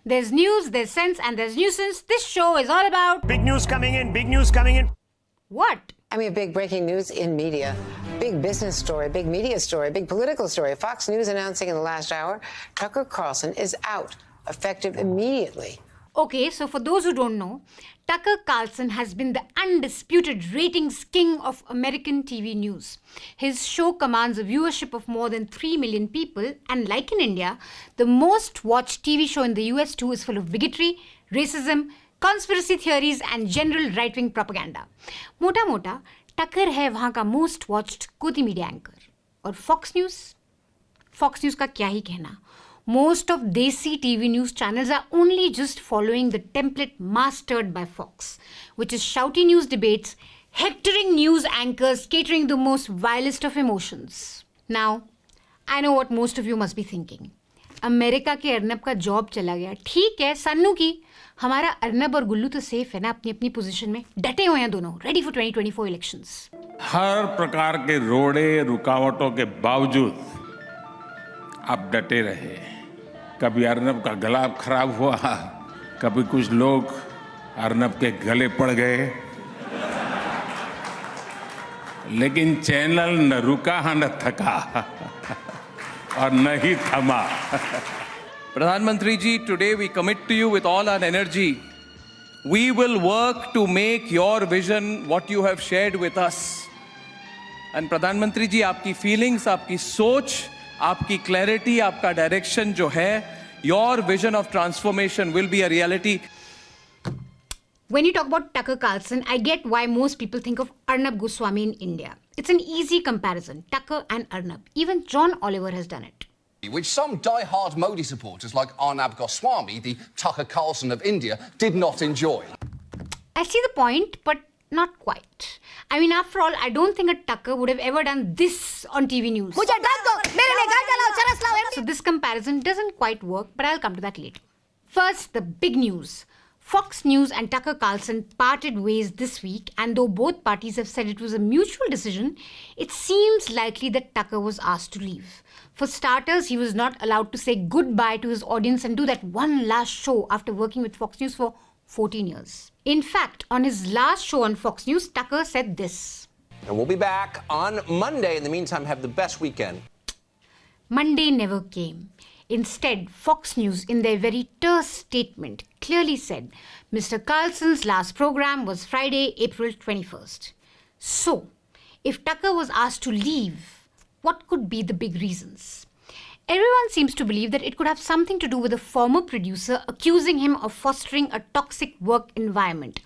There's news, there's sense, and there's nuisance. This show is all about... Big news coming in, big news coming in. What? I mean, big breaking news in media. Big business story, big media story, big political story. Fox News announcing in the last hour, Tucker Carlson is out, effective immediately. Okay, so for those who don't know, Tucker Carlson has been the undisputed ratings king of American TV news. His show commands a viewership of more than 3 million people, and like in India, the most watched TV show in the US too is full of bigotry, racism, conspiracy theories and general right-wing propaganda. मोटा मोटा टकर है वहाँ का most watched गोदी media anchor. और fox news का क्या ही कहना. Most of Desi TV news channels are only just following the template mastered by Fox, which is shouty news debates, hectoring news anchors catering the most vilest of emotions. Now, I know what most of you must be thinking. America के अर्नब का job चला गया. ठीक है, सन्नू की. हमारा अर्नब और गुल्लू तो सेफ है ना अपनी अपनी पोजीशन में. डटे हुए हैं दोनों, रेडी फॉर 2024 इलेक्शंस. हर प्रकार के रोड़े रुकावटों के बावजूद आप डटे रहे. कभी अर्नब का गला खराब हुआ, कभी कुछ लोग अर्नब के गले पड़ गए, लेकिन चैनल न रुका न थका और न ही थमा. Pradhanmantri ji, today we commit to you with all our energy. We will work to make your vision what you have shared with us. And Pradhanmantri ji, आपकी feelings, आपकी सोच, आपकी clarity, आपका direction जो है, your vision of transformation will be a reality. When you talk about Tucker Carlson, I get why most people think of Arnab Goswami in India. It's an easy comparison, Tucker and Arnab. Even John Oliver has done it. Which some die-hard Modi supporters like Arnab Goswami, the Tucker Carlson of India, did not enjoy. I see the point, but not quite. I mean, after all, I don't think a Tucker would have ever done this on TV news. So this comparison doesn't quite work, but I'll come to that later. First, the big news. Fox News and Tucker Carlson parted ways this week, and though both parties have said it was a mutual decision, it seems likely that Tucker was asked to leave. For starters, he was not allowed to say goodbye to his audience and do that one last show after working with Fox News for 14 years. In fact, on his last show on Fox News, Tucker said this. And we'll be back on Monday. In the meantime, have the best weekend. Monday never came. Instead, Fox News, in their very terse statement, clearly said Mr. Carlson's last program was Friday, April 21st. So, if Tucker was asked to leave, what could be the big reasons? Everyone seems to believe that it could have something to do with a former producer accusing him of fostering a toxic work environment.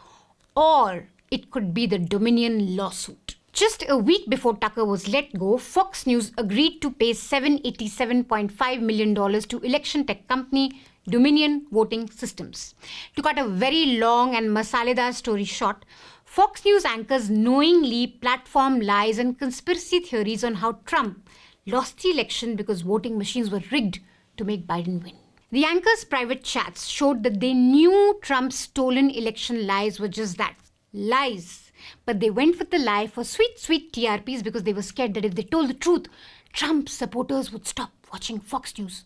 Or it could be the Dominion lawsuit. Just a week before Tucker was let go, Fox News agreed to pay $787.5 million to election tech company Dominion Voting Systems. To cut a very long and masaledar story short, Fox News anchors knowingly platform lies and conspiracy theories on how Trump lost the election because voting machines were rigged to make Biden win. The anchors' private chats showed that they knew Trump's stolen election lies were just that, lies. But they went with the lie for sweet, sweet TRPs because they were scared that if they told the truth, Trump supporters would stop watching Fox News.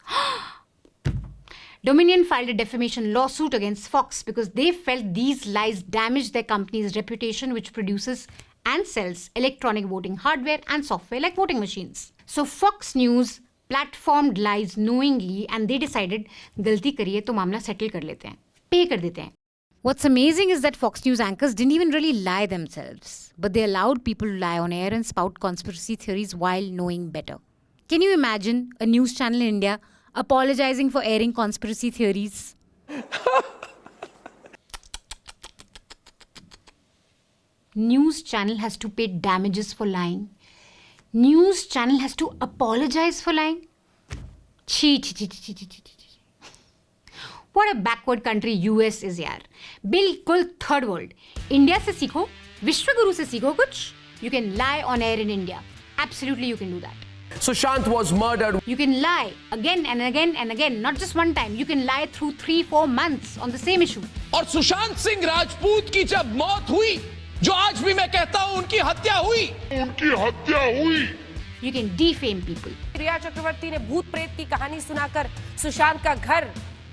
Dominion filed a defamation lawsuit against Fox because they felt these lies damaged their company's reputation, which produces and sells electronic voting hardware and software like voting machines. So Fox News platformed lies knowingly and they decided, गलती करिए तो मामला settle कर लेते हैं, pay कर देते हैं. What's amazing is that Fox News anchors didn't even really lie themselves, but they allowed people to lie on air and spout conspiracy theories while knowing better. Can you imagine a news channel in India apologizing for airing conspiracy theories? News channel has to pay damages for lying. News channel has to apologize for lying. What a backward country US is यार. बिल्कुल third world. India से सीखो, विश्वगुरु से सीखो कुछ. You can lie on air in India. Absolutely you can do that. Sushant was murdered. You can lie again and again and again, not just one time. You can lie through 3-4 months on the same issue. और सुशांत सिंह राजपूत की जब मौत हुई, जो आज भी मैं कहता हूं उनकी हत्या हुई. You can defame people. रिया चक्रवर्ती ने भूत प्रेत की कहानी सुनाकर सुशांत का घर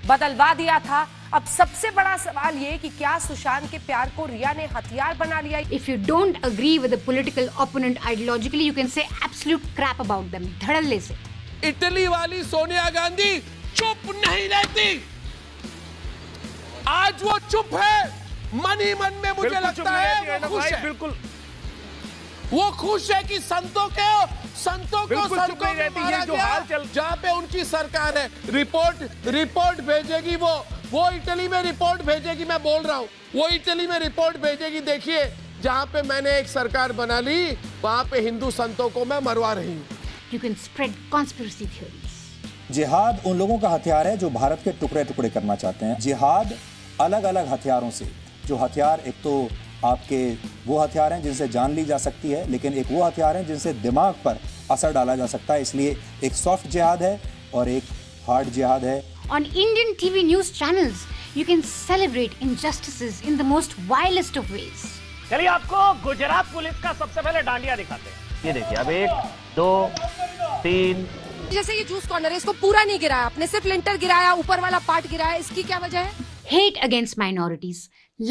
बदलवा दिया था। अब सबसे बड़ा सवाल ये कि क्या सुशांत के प्यार को रिया ने हथियार बना लिया? If you don't agree with a political opponent ideologically, you can say absolute crap about them. धड़ल्ले से। इटली वाली सोनिया गांधी चुप नहीं रहती। आज वो चुप है, मन ही मन में मुझे लगता है वो खुश है। बिल्कुल वो खुश है कि संतों को में मारा गया, जहाँ पे उनकी सरकार है। रिपोर्ट भेजेगी वो इटली में रिपोर्ट भेजेगी। मैं बोल रहा हूँ वो इटली में रिपोर्ट भेजेगी। देखिए जहाँ पे मैंने एक सरकार बना ली, वहाँ पे हिंदू संतों को मैं मरवा रही हूँ। You can spread conspiracy theories. जिहाद उन लोगों का हथियार है जो भारत के टुकड़े टुकड़े करना चाहते हैं। जिहाद अलग अलग हथियारों से, जो हथियार एक तो आपके वो हथियार हैं जिनसे जान ली जा सकती है, लेकिन एक वो हथियार हैं जिनसे दिमाग पर असर डाला जा सकता है। इसलिए एक सॉफ्ट जिहाद है और एक हार्ड जिहाद है। On Indian TV news channels, you can celebrate injustices in the most vilest of ways. चलिए आपको गुजरात पुलिस का सबसे पहले डांडिया दिखाते हैं। ये देखिए, अब 1 2 3। जैसे ये जूस कॉर्नर है, इसको पूरा नहीं गिराया आपने, सिर्फ लिंटर गिराया, ऊपर वाला पार्ट गिराया। इसकी क्या वजह है? Hate against minorities,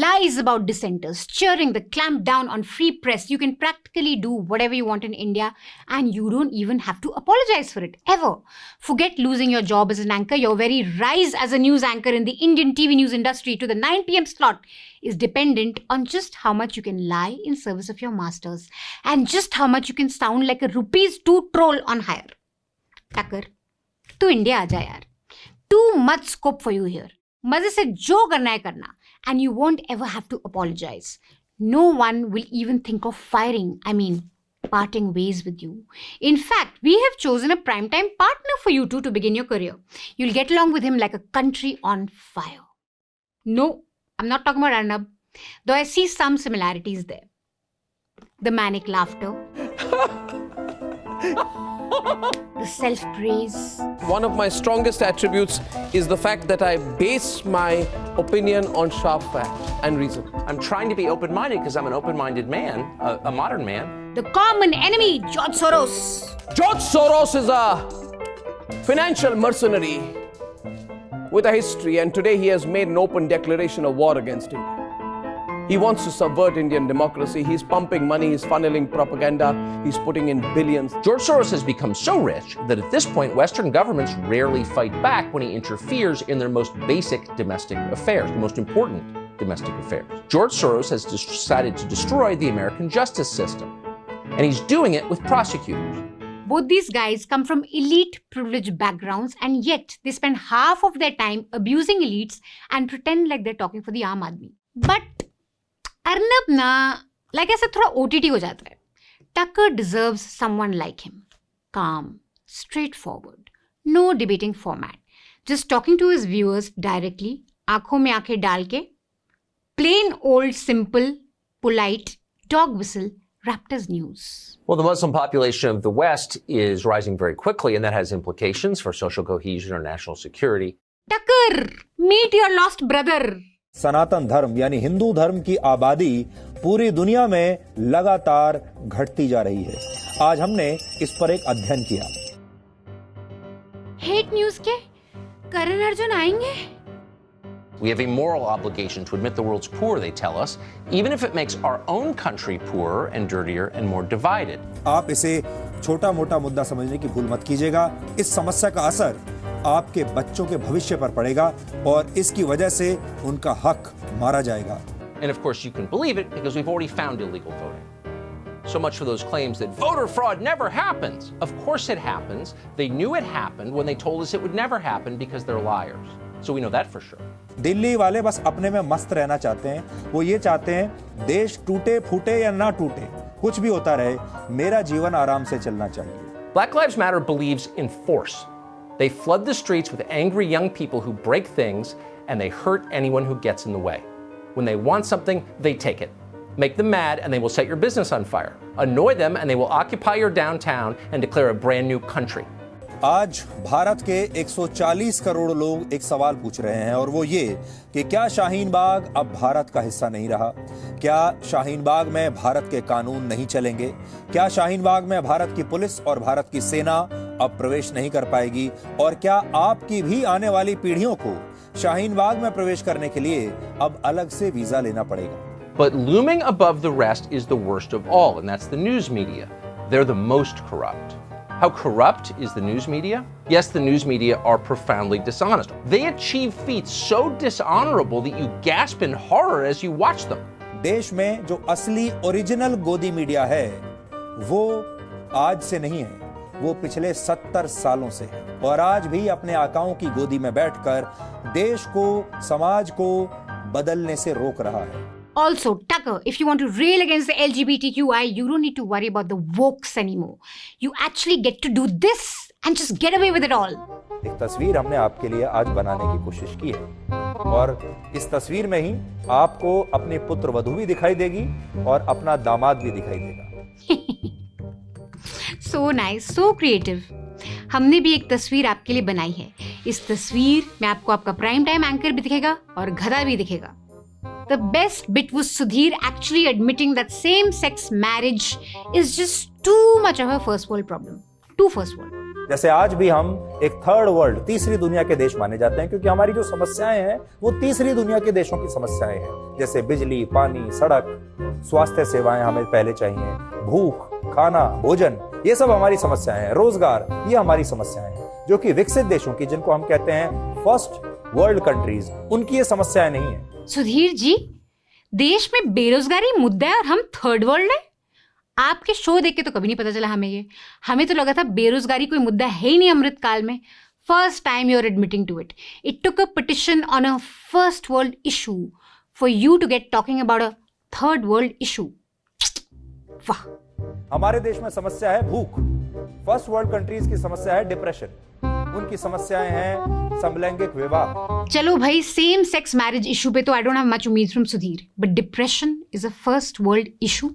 lies about dissenters, cheering the clampdown on free press. You can practically do whatever you want in India and you don't even have to apologize for it, ever. Forget losing your job as an anchor. Your very rise as a news anchor in the Indian TV news industry to the 9 p.m. slot is dependent on just how much you can lie in service of your masters and just how much you can sound like a ₹2 troll on hire. Tucker, to India aaja yaar. Too much scope for you here. मजे से जो करना है करना, and you won't ever have to apologize. No one will even think of parting ways with you. In fact, we have chosen a primetime partner for you two to begin your career. You'll get along with him like a country on fire. No, I'm not talking about Arnab, though I see some similarities there. The manic laughter. The self-praise. One of my strongest attributes is the fact that I base my opinion on sharp fact and reason. I'm trying to be open-minded because I'm an open-minded man, a modern man. The common enemy, George Soros. George Soros is a financial mercenary with a history, and today he has made an open declaration of war against India. He wants to subvert Indian democracy. He's pumping money, he's funneling propaganda, he's putting in billions. George Soros has become so rich that at this point, Western governments rarely fight back when he interferes in their most basic domestic affairs, the most important domestic affairs. George Soros has decided to destroy the American justice system, and he's doing it with prosecutors. Both these guys come from elite privileged backgrounds, and yet they spend half of their time abusing elites and pretend like they're talking for the Aam Aadmi. But Arnab na, like I said, thoda OTT ho jata hai. Tucker deserves someone like him. Calm, straightforward, no debating format. Just talking to his viewers directly, aankhon mein aankhein dal ke, plain old, simple, polite, dog whistle, wrapped as news. Well, the Muslim population of the West is rising very quickly, and that has implications for social cohesion or national security. Tucker, meet your lost brother. सनातन धर्म यानी हिंदू धर्म की आबादी पूरी दुनिया में लगातार घटती जा रही है। आज हमने इस पर एक अध्ययन किया। हेट न्यूज के करण अर्जुन आएंगे? We have a moral obligation to admit the world's poor, they tell us, even if it makes our own country poorer and dirtier and more divided. आप इसे छोटा मोटा मुद्दा समझने की भूल मत कीजिएगा। इस समस्या का असर आपके बच्चों के भविष्य पर पड़ेगा और इसकी वजह से उनका हक मारा जाएगा। And of course you can believe it because we've already found illegal voting. So much for those claims that voter fraud never happens. Of course it happens. They knew it happened when they told us it would never happen because they're liars. So we know that for sure. Delhi वाले बस अपने में मस्त रहना चाहते हैं। वो ये चाहते हैं देश टूटे फूटे या ना टूटे, कुछ भी होता रहे, मेरा जीवन आराम से चलना चाहिए। Black Lives Matter believes in force. They flood the streets with angry young people who break things, and they hurt anyone who gets in the way. When they want something, they take it. Make them mad, and they will set your business on fire. Annoy them, and they will occupy your downtown and declare a brand new country. आज भारत के 140 करोड़ लोग एक सवाल पूछ रहे हैं, और वो ये कि क्या शाहीन बाग अब भारत का हिस्सा नहीं रहा? क्या शाहीन बाग में भारत के कानून नहीं चलेंगे? क्या शाहीन बाग में भारत की पुलिस और भारत की सेना अब प्रवेश नहीं कर पाएगी? और क्या आपकी भी आने वाली पीढ़ियों को शाहीन बाग में प्रवेश करने के लिए अब अलग से वीजा लेना पड़ेगा। But looming above the rest is the worst of all, and that's the news media. They're the most corrupt. How corrupt is the news media? Yes, the news media are profoundly dishonest. They achieve feats so dishonorable that you gasp in horror as you watch them. देश में जो असली original गोदी media है वो आज से नहीं है, वो पिछले 70 सालों से है और आज भी अपने आकाओं की गोदी में बैठकर देश को, समाज को बदलने से रोक रहा है। Also, Tucker, if you want to rail against the LGBTQI, you don't need to worry about the wokes anymore. You actually get to do this and just get away with it all. एक तस्वीर हमने आपके लिए आज बनाने की कोशिश की है और इस तस्वीर में ही आपको अपने पुत्र वधू भी दिखाई देगी और अपना दामाद भी दिखाई देगा। So nice, so creative. हमने भी एक तस्वीर आपके लिए बनाई है। इस तस्वीर में आपको आपका प्राइम टाइम एंकर भी दिखेगा और गधा भी दिखेगा। The best bit was Sudhir actually admitting that same-sex marriage is just too much of a first world problem. Too first world. जैसे आज भी हम एक थर्ड वर्ल्ड, तीसरी दुनिया के देश माने जाते हैं क्योंकि हमारी जो समस्याएं हैं वो तीसरी दुनिया के देशों की समस्याएं हैं। जैसे बिजली, पानी, सड़क, स्वास्थ्य सेवाएं हमें पहले चाहिए, भूख, खाना, भोजन, ये सब हमारी समस्याएं हैं। रोजगार, ये हमारी समस्याएं हैं, जो कि विकसित देशों की, जिनको हम कहते हैं फर्स्ट वर्ल्ड कंट्रीज, उनकी ये समस्याएं नहीं है। सुधीर जी, देश में बेरोजगारी मुद्दा है और हम थर्ड वर्ल्ड है। आपके शो देख के तो कभी नहीं पता चला हमें तो लगा था बेरोजगारी कोई मुद्दा है ही नहीं अमृतकाल में। First time you are admitting to it. It took a petition on a first world issue for you to get talking about a third world issue. वाह। हमारे देश में समस्या है भूख, फर्स्ट वर्ल्ड कंट्रीज की समस्या है डिप्रेशन, उनकी समस्याएं हैं समलैंगिक विवाह। चलो भाई, सेम सेक्स मैरिज इशू पे तो आई डोंट हैव मच उम्मीद from Sudhir, but depression is a first world issue.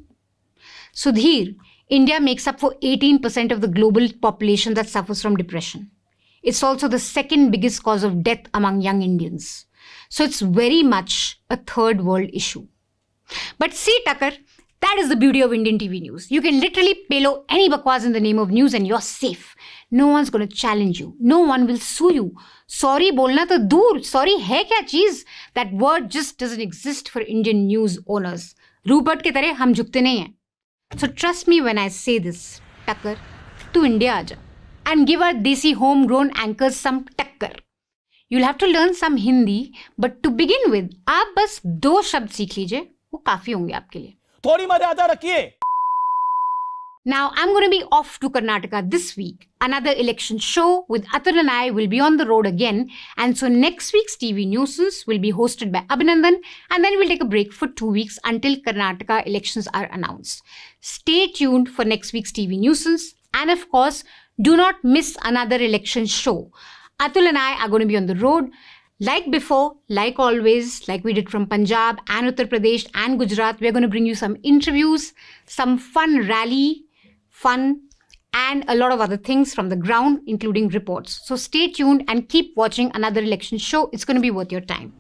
Sudhir, India makes up for 18% of the global population that suffers from depression. It's also the second biggest cause of death among young Indians. So it's very much a third world issue. But see, Tucker, that is the beauty of Indian TV news. You can literally payload any bakwas in the name of news and you're safe. No one's going to challenge you. No one will sue you. Sorry bolna to dur. Sorry hai kya cheez? That word just doesn't exist for Indian news owners. Rupert ke tarah hum jhukte nahi hain. So trust me when I say this, Tucker, to India aaja and give our desi homegrown anchors some टक्कर. You'll have to learn some Hindi, but to begin with, आप बस 2 शब्द सीख लीजिए, वो काफी होंगे आपके लिए। थोड़ी मर्यादा रखिए। Now I'm going to be off to Karnataka this week. Another election show with Atul and I will be on the road again. And so next week's TV Newsance will be hosted by Abhinandan. And then we'll take a break for 2 weeks until Karnataka elections are announced. Stay tuned for next week's TV Newsance. And of course, do not miss another election show. Atul and I are going to be on the road. Like before, like always, like we did from Punjab and Uttar Pradesh and Gujarat, we're going to bring you some interviews, some fun rally, fun, and a lot of other things from the ground, including reports. So stay tuned and keep watching another election show. It's going to be worth your time.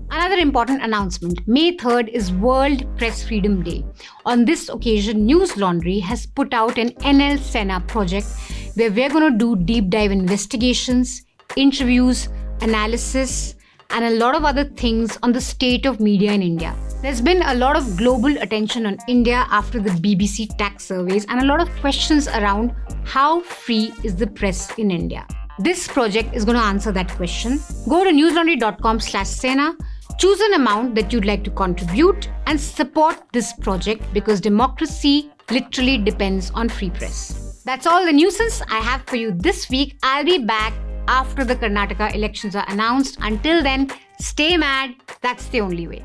Another important announcement. May 3rd is World Press Freedom Day. On this occasion, News Laundry has put out an NL Sena project where we're going to do deep dive investigations, interviews, analysis, and a lot of other things on the state of media in India. There's been a lot of global attention on India after the BBC tax surveys and a lot of questions around how free is the press in India. This project is going to answer that question. Go to newslaundry.com/Sena, choose an amount that you'd like to contribute and support this project because democracy literally depends on free press. That's all the nuisance I have for you this week. I'll be back after the Karnataka elections are announced. Until then, stay mad. That's the only way.